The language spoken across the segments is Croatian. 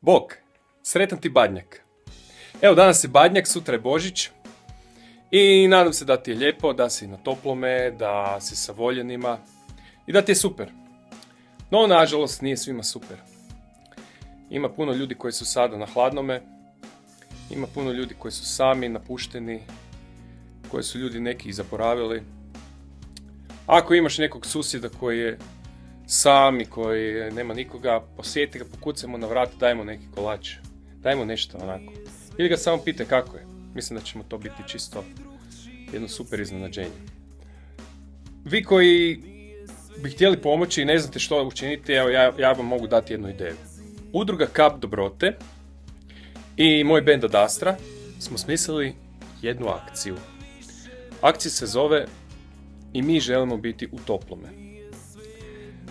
Bog, sretan ti Badnjak. Evo, danas je Badnjak, sutra je Božić i nadam se da ti je lijepo, da si na toplome, da si sa voljenima i da ti je super. No, nažalost, nije svima super. Ima puno ljudi koji su sada na hladnome, ima puno ljudi koji su sami, napušteni, koji su ljudi neki i zaboravili. Ako imaš nekog susjeda koji je sam i koji nema nikoga, posjeti ga, pokucaj mu na vrat, daj mu neki kolač, daj mu nešto onako. Ili ga samo pitaj kako je. Mislim da ćemo to biti čisto jedno super iznenađenje. Vi koji bi htjeli pomoći i ne znate što učiniti, evo ja vam mogu dati jednu ideju. Udruga Kap dobrote i moj band Ad Astra smo smislili jednu akciju. Akcija se zove I mi želimo biti u toplome.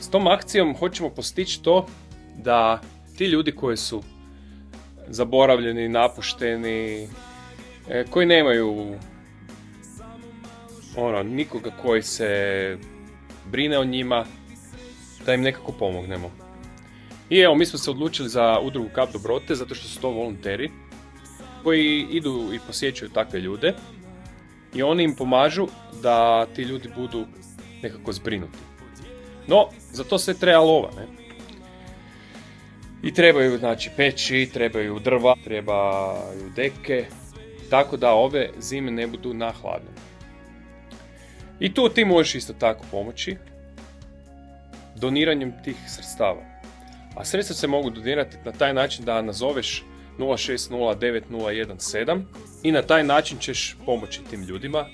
S tom akcijom hoćemo postići to da ti ljudi koji su zaboravljeni, napušteni, koji nemaju nikoga koji se brine o njima, da im nekako pomognemo. I evo, mi smo se odlučili za udrugu Kap dobrote zato što su to volonteri koji idu i posjećuju takve ljude i oni im pomažu da ti ljudi budu nekako zbrinuti. No, za to sve treba lova, ne? I trebaju, peći, trebaju drva, trebaju deke, tako da ove zime ne budu na hladno. I tu ti možeš isto tako pomoći doniranjem tih sredstava. A sredstva se mogu donirati na taj način da nazoveš 0609017 i na taj način ćeš pomoći tim ljudima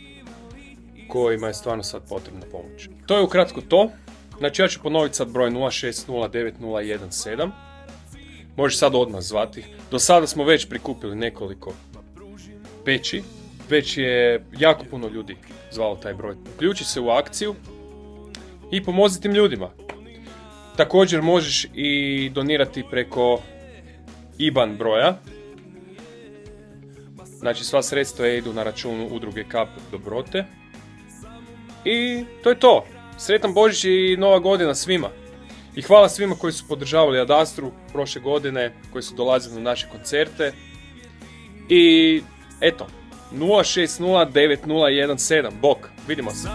kojima je stvarno sad potrebna pomoć. To je ukratko to. Znači ja ću ponoviti sad broj 0609017. Možeš sad odmah zvati. Do sada smo već prikupili nekoliko peći. Već je jako puno ljudi zvalo taj broj. Uključi se u akciju i pomozi tim ljudima. Također možeš i donirati preko IBAN broja. Znači sva sredstva idu na računu udruge Kap dobrote. I to je to. Sretan Božić i Nova godina svima. I hvala svima koji su podržavali Ad Astru prošle godine, koji su dolazili na naše koncerte. I eto, 0609017. Bog, vidimo se.